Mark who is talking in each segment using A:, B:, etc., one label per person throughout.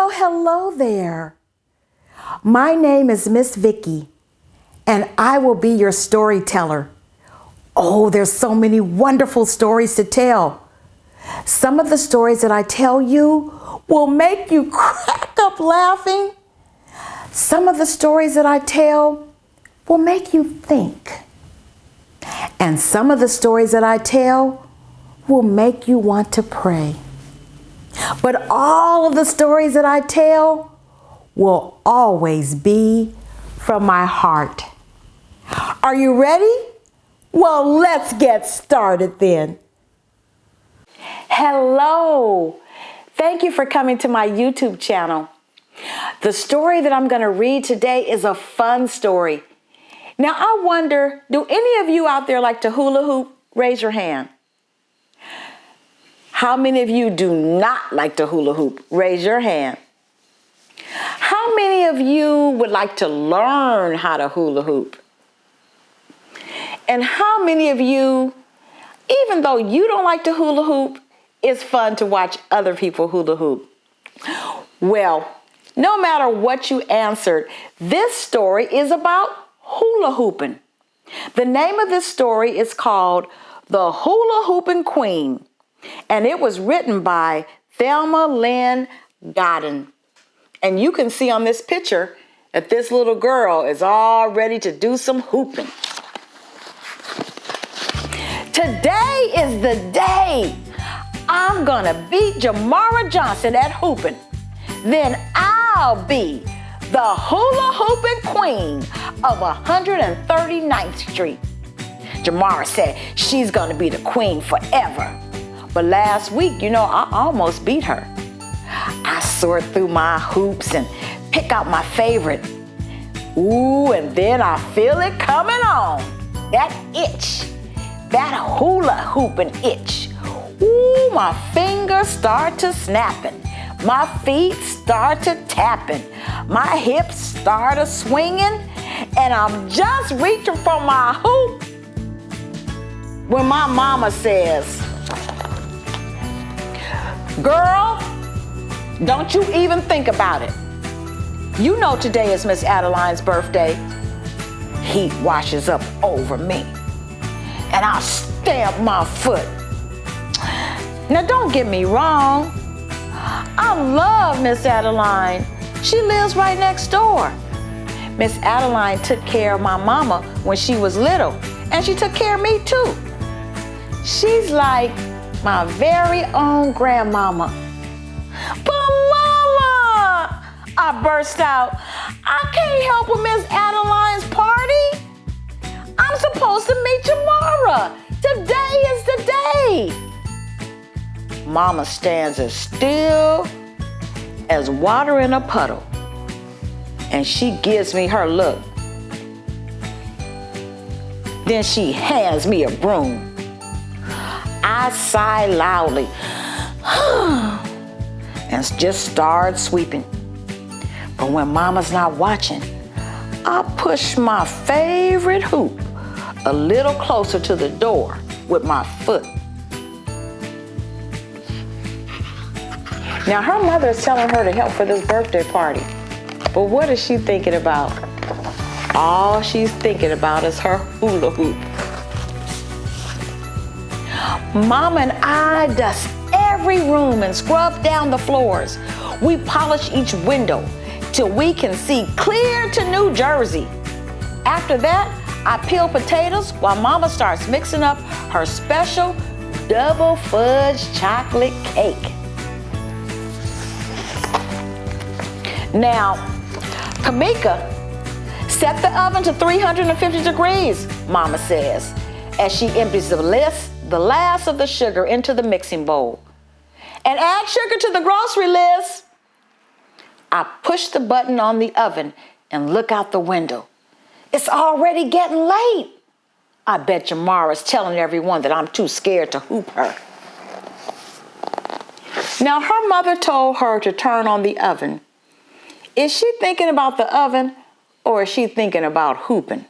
A: hello there. My name is Miss Vicky, and I will be your storyteller. Oh, there's so many wonderful stories to tell. Some of the stories that I tell you will make you crack up laughing. Some of the stories that I tell will make you think. And some of the stories that I tell will make you want to pray. But all of the stories that I tell will always be from my heart. Are you ready? Well, let's get started then. Hello. Thank you for coming to my YouTube channel. The story that I'm going to read today is a fun story. Now, I wonder, do any of you out there like to hula hoop? Raise your hand. How many of you do not like to hula hoop? Raise your hand. How many of you would like to learn how to hula hoop? And how many of you, even though you don't like to hula hoop, it's fun to watch other people hula hoop? Well, no matter what you answered, this story is about hula hooping. The name of this story is called The Hula Hoopin' Queen, and it was written by Thelma Lynn Godden. And you can see on this picture that this little girl is all ready to do some hooping. Today is the day I'm gonna beat Jamara Johnson at hooping. Then I'll be the hula hooping queen of 139th Street. Jamara said she's gonna be the queen forever. But last week, I almost beat her. I sort through my hoops and pick out my favorite. Ooh, and then I feel it coming on. That itch. That hula hooping itch. Ooh, my fingers start to snapping. My feet start to tapping. My hips start a swinging. And I'm just reaching for my hoop when my mama says, "Girl, don't you even think about it. You know today is Miss Adeline's birthday." Heat washes up over me, and I stamp my foot. Now, don't get me wrong. I love Miss Adeline. She lives right next door. Miss Adeline took care of my mama when she was little, and she took care of me too. She's like my very own grandmama. "But Mama," I burst out, "I can't help with Miss Adeline's party. I'm supposed to meet Jamara. Today is the day." Mama stands as still as water in a puddle, and she gives me her look. Then she hands me a broom. I sigh loudly and just start sweeping. But when Mama's not watching, I push my favorite hoop a little closer to the door with my foot. Now, her mother is telling her to help for this birthday party. But what is she thinking about? All she's thinking about is her hula hoop. Mama and I dust every room and scrub down the floors. We polish each window till we can see clear to New Jersey. After that, I peel potatoes while Mama starts mixing up her special double fudge chocolate cake. Now, Kamika, set the oven to 350 degrees, Mama says, as she empties the last of the sugar into the mixing bowl. And add sugar to the grocery list. I push the button on the oven and look out the window. It's already getting late. I bet Jamara's telling everyone that I'm too scared to hoop her. Now, her mother told her to turn on the oven. Is she thinking about the oven, or is she thinking about hooping?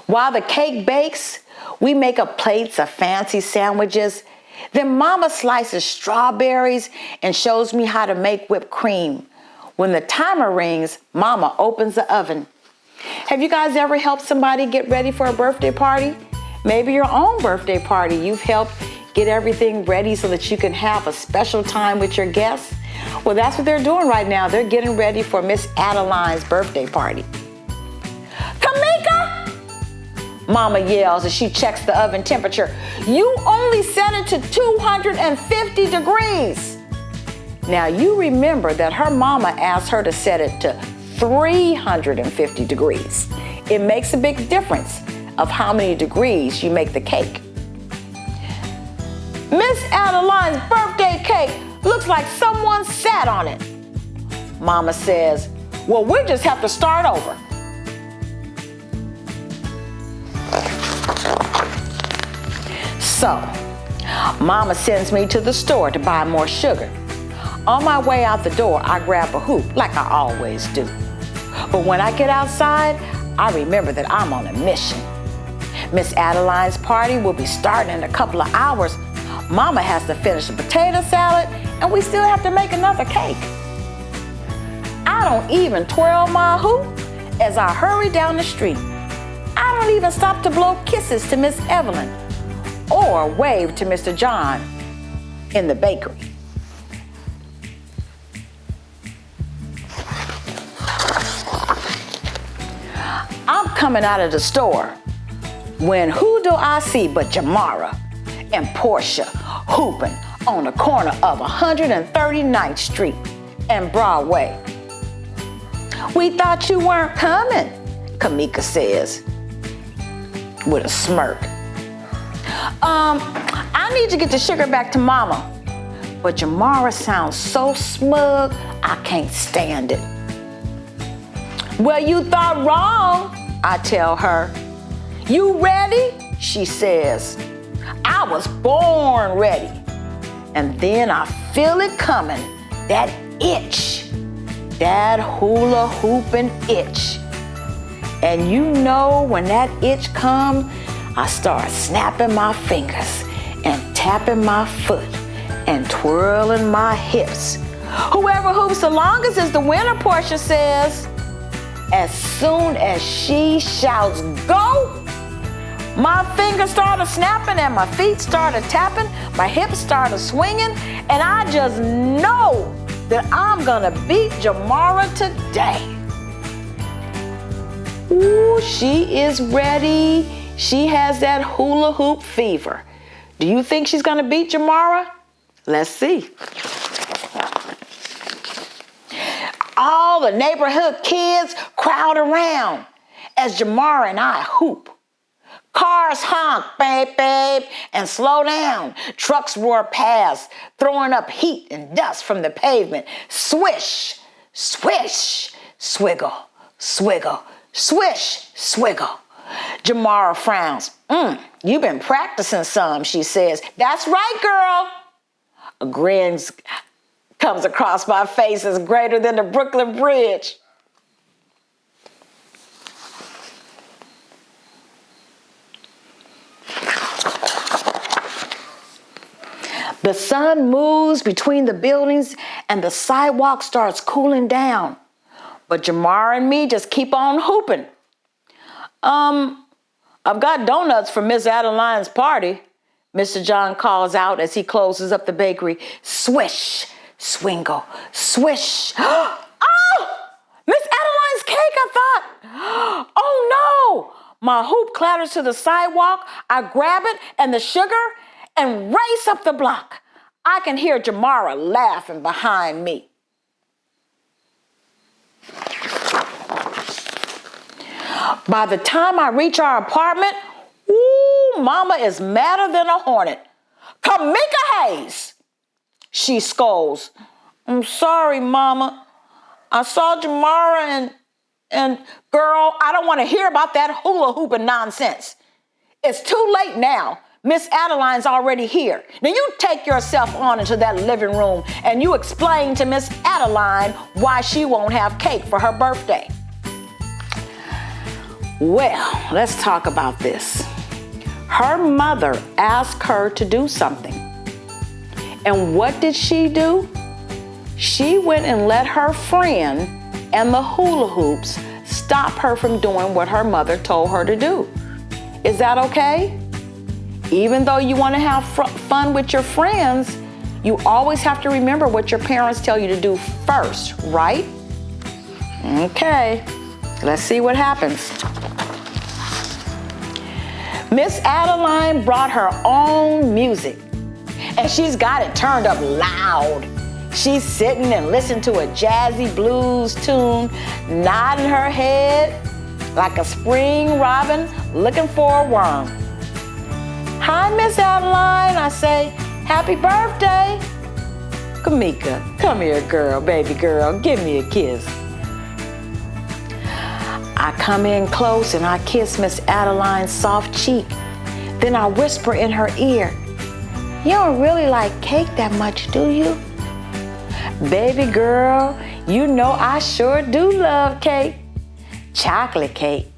A: While the cake bakes, we make up plates of fancy sandwiches Then Mama slices strawberries and shows me how to make whipped cream. When the timer rings, Mama opens the oven. Have you guys ever helped somebody get ready for a birthday party? Maybe your own birthday party. You've helped get everything ready so that you can have a special time with your guests. Well, that's what they're doing right now. They're getting ready for Miss Adeline's birthday party. Kamika! Mama yells as she checks the oven temperature. You only set it to 250 degrees. Now you remember that her mama asked her to set it to 350 degrees. It makes a big difference of how many degrees you make the cake. Miss Adeline's birthday cake looks like someone sat on it. Mama says, well, we just have to start over. So, Mama sends me to the store to buy more sugar. On my way out the door, I grab a hoop like I always do. But when I get outside, I remember that I'm on a mission. Miss Adeline's party will be starting in a couple of hours. Mama has to finish the potato salad, and we still have to make another cake. I don't even twirl my hoop as I hurry down the street. I don't even stop to blow kisses to Miss Evelyn or wave to Mr. John in the bakery. I'm coming out of the store when who do I see but Jamara and Portia hooping on the corner of 139th Street and Broadway. We thought you weren't coming, Kamika says with a smirk. I need to get the sugar back to Mama, but Jamara sounds so smug, I can't stand it. Well, you thought wrong, I tell her. You ready? She says. I was born ready. And then I feel it coming, that itch, that hula hooping itch. And you know when that itch comes, I start snapping my fingers and tapping my foot and twirling my hips. Whoever hoops the longest is the winner, Portia says. As soon as she shouts, go, my fingers started snapping and my feet started tapping, my hips started swinging, and I just know that I'm gonna beat Jamara today. Ooh, she is ready. She has that hula hoop fever. Do you think she's gonna beat Jamara? Let's see. All the neighborhood kids crowd around as Jamara and I hoop. Cars honk, babe, babe, and slow down. Trucks roar past, throwing up heat and dust from the pavement. Swish, swish, swiggle, swiggle, swish, swiggle. Jamara frowns. You've been practicing some, she says. That's right, girl. A grin comes across my face as greater than the Brooklyn Bridge. The sun moves between the buildings and the sidewalk starts cooling down. But Jamara and me just keep on hooping. I've got donuts for Miss Adeline's party, Mr. John calls out as he closes up the bakery. Swish, swingle, swish. Oh, Miss Adeline's cake, I thought. Oh no! My hoop clatters to the sidewalk. I grab it and the sugar and race up the block. I can hear Jamara laughing behind me. By the time I reach our apartment, Mama is madder than a hornet. Kamika Hayes, she scolds. I'm sorry, Mama. I saw Jamara and girl, I don't want to hear about that hula hooping nonsense. It's too late now. Miss Adeline's already here. Now you take yourself on into that living room and you explain to Miss Adeline why she won't have cake for her birthday. Well, let's talk about this. Her mother asked her to do something. And what did she do? She went and let her friend and the hula hoops stop her from doing what her mother told her to do. Is that okay? Even though you want to have fun with your friends, you always have to remember what your parents tell you to do first, right? Okay, let's see what happens. Miss Adeline brought her own music, and she's got it turned up loud. She's sitting and listening to a jazzy blues tune, nodding her head like a spring robin looking for a worm. Hi, Miss Adeline, I say, happy birthday. Kamika, come here, girl, baby girl, give me a kiss. I come in close and I kiss Miss Adeline's soft cheek. Then I whisper in her ear, you don't really like cake that much, do you? Baby girl, you know I sure do love cake. Chocolate cake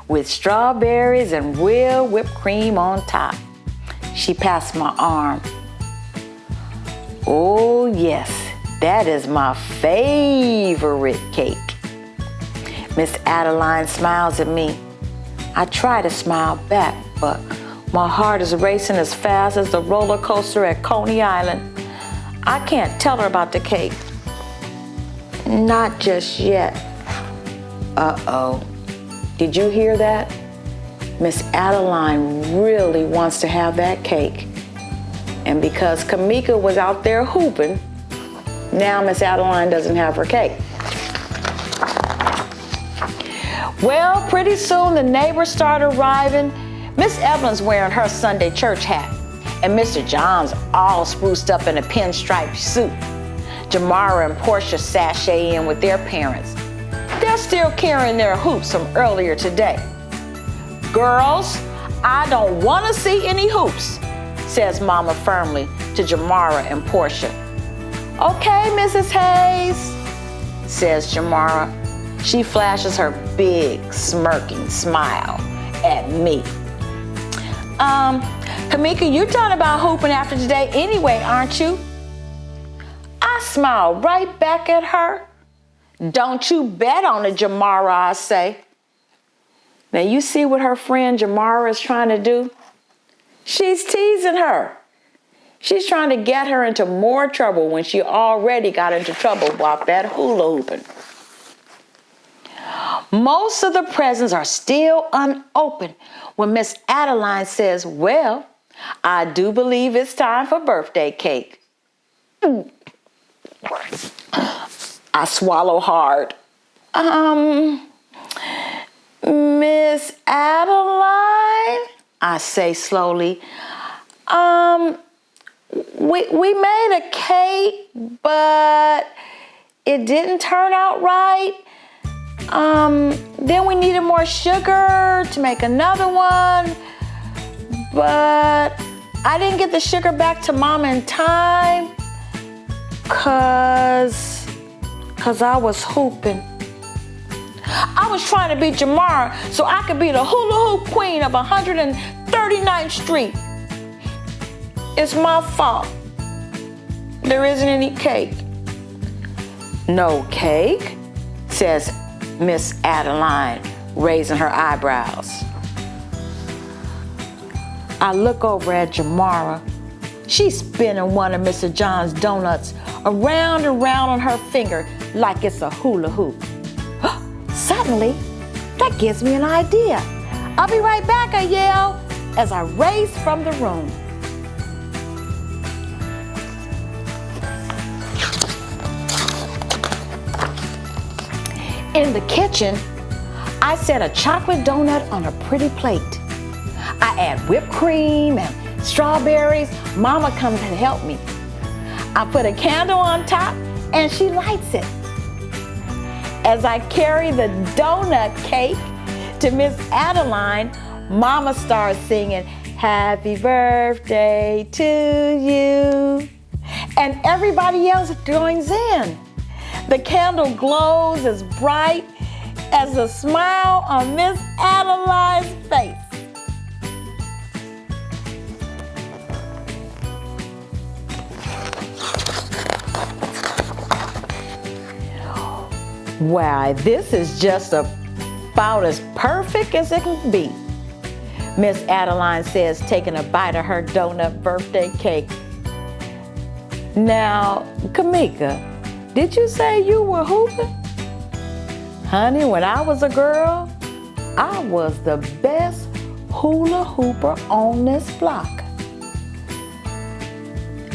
A: with strawberries and real whipped cream on top. She passed my arm. Oh yes, that is my favorite cake. Miss Adeline smiles at me. I try to smile back, but my heart is racing as fast as the roller coaster at Coney Island. I can't tell her about the cake. Not just yet. Uh-oh. Did you hear that? Miss Adeline really wants to have that cake. And because Kamika was out there hooping, now Miss Adeline doesn't have her cake. Well, pretty soon the neighbors start arriving. Miss Evelyn's wearing her Sunday church hat, and Mr. John's all spruced up in a pinstripe suit. Jamara and Portia sashay in with their parents. They're still carrying their hoops from earlier today. Girls, I don't want to see any hoops, says Mama firmly to Jamara and Portia. Okay, Mrs. Hayes, says Jamara. She flashes her big, smirking smile at me. Kamika, you're done about hooping after today anyway, aren't you? I smile right back at her. Don't you bet on it, Jamara, I say. Now you see what her friend Jamara is trying to do? She's teasing her. She's trying to get her into more trouble when she already got into trouble about that hula hooping. Most of the presents are still unopened when Miss Adeline says, well, I do believe it's time for birthday cake. I swallow hard. Miss Adeline, I say slowly, we made a cake, but it didn't turn out right. Then we needed more sugar to make another one, but I didn't get the sugar back to Mama in time, cause I was hooping. I was trying to beat Jamara so I could be the hula hoop queen of 139th Street. It's my fault. There isn't any cake. No cake? Says Miss Adeline, raising her eyebrows. I look over at Jamara. She's spinning one of Mr. John's donuts around and round on her finger like it's a hula hoop. Suddenly, that gives me an idea. I'll be right back, I yell, as I race from the room. In the kitchen, I set a chocolate donut on a pretty plate. I add whipped cream and strawberries. Mama comes and helps me. I put a candle on top and she lights it. As I carry the donut cake to Miss Adeline, Mama starts singing, "Happy birthday to you." And everybody else joins in. The candle glows as bright as the smile on Miss Adeline's face. Why, this is just about as perfect as it can be, Miss Adeline says, taking a bite of her donut birthday cake. Now, Kamika, did you say you were hooping? Honey, when I was a girl, I was the best hula hooper on this block.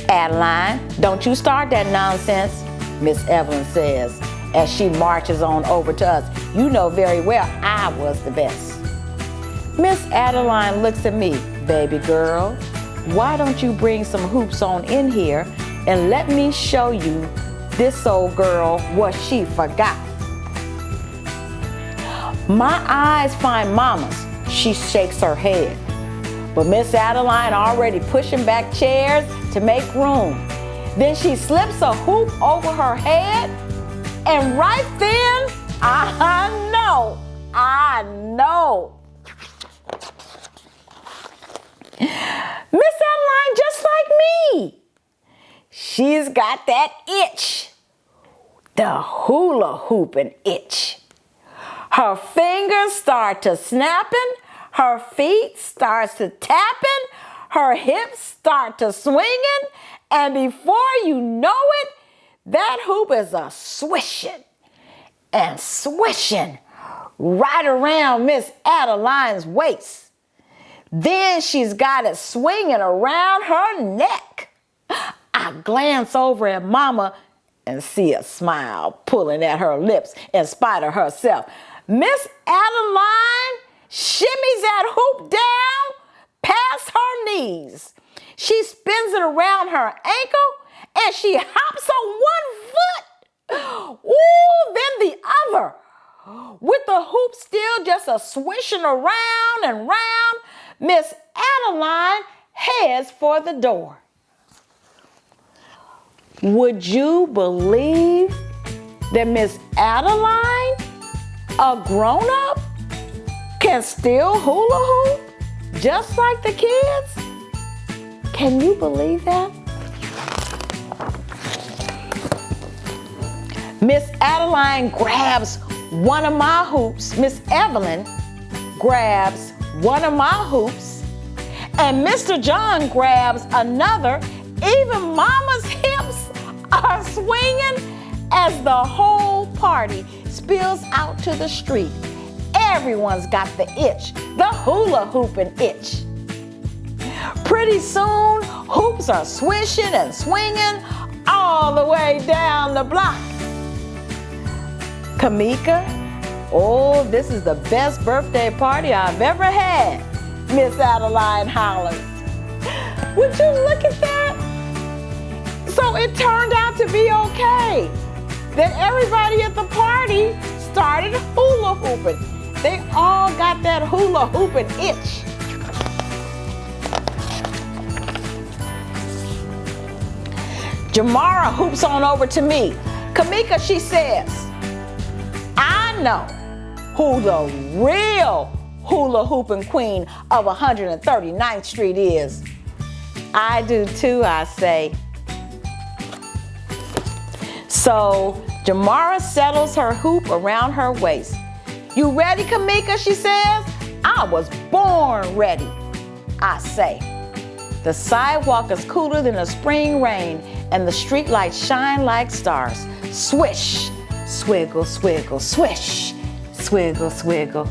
A: Adeline, don't you start that nonsense, Miss Evelyn says, as she marches on over to us. You know very well I was the best. Miss Adeline looks at me. Baby girl, why don't you bring some hoops on in here and let me show you this old girl what she forgot. My eyes find Mama's. She shakes her head. But Miss Adeline already pushing back chairs to make room. Then she slips a hoop over her head, and right then, I know. Miss Adeline just like me. She's got that itch, the hula hooping itch. Her fingers start to snapping, her feet starts to tapping, her hips start to swinging, and before you know it, that hoop is a swishing and swishing right around Miss Adeline's waist. Then she's got it swinging around her neck. I glance over at Mama and see a smile pulling at her lips in spite of herself. Miss Adeline shimmies that hoop down past her knees. She spins it around her ankle and she hops on one foot. Ooh, then the other. With the hoop still just a swishing around and round, Miss Adeline heads for the door. Would you believe that Miss Adeline, a grown-up, can still hula hoop just like the kids? Can you believe that? Miss Adeline grabs one of my hoops. Miss Evelyn grabs one of my hoops. And Mr. John grabs another. Even Mama's hips are swinging as the whole party spills out to the street. Everyone's got the itch, the hula hooping itch. Pretty soon, hoops are swishing and swinging all the way down the block. Kamika, oh, this is the best birthday party I've ever had, Miss Adeline hollers. Would you look at that? So it turned out to be okay. Then everybody at the party started hula hooping. They all got that hula hooping itch. Jamara hoops on over to me. Kamika, she says, I know who the real hula hooping queen of 139th Street is. I do too, I say. So Jamara settles her hoop around her waist. You ready, Kamika, she says? I was born ready, I say. The sidewalk is cooler than a spring rain, and the streetlights shine like stars. Swish, swiggle, swiggle, swish, swiggle, swiggle.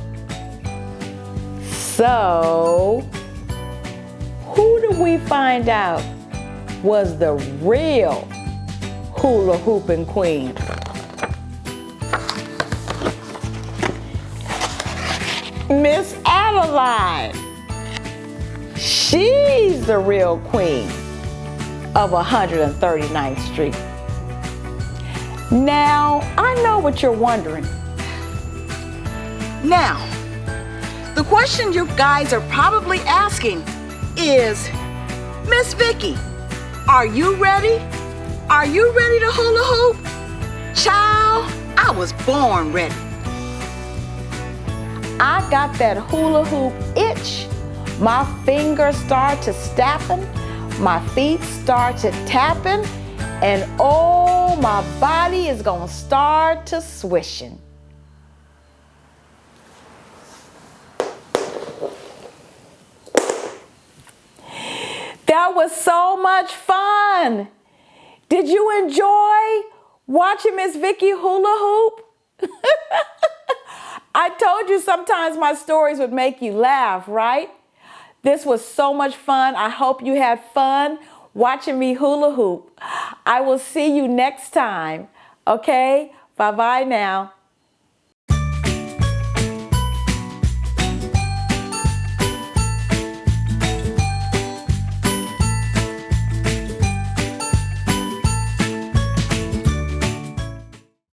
A: So, who do we find out was the real hula hooping queen? Miss Adeline. She's the real queen of 139th Street. Now, I know what you're wondering. Now, the question you guys are probably asking is, Miss Vicky, are you ready? Are you ready to hula hoop? Child, I was born ready. I got that hula hoop itch. My fingers start to snapping, my feet start to tapping, and oh my body is gonna start to swishing. That was so much fun. Did you enjoy watching Miss Vicky hula hoop? I told you sometimes my stories would make you laugh, right? This was so much fun. I hope you had fun watching me hula hoop. I will see you next time. Okay? Bye-bye now.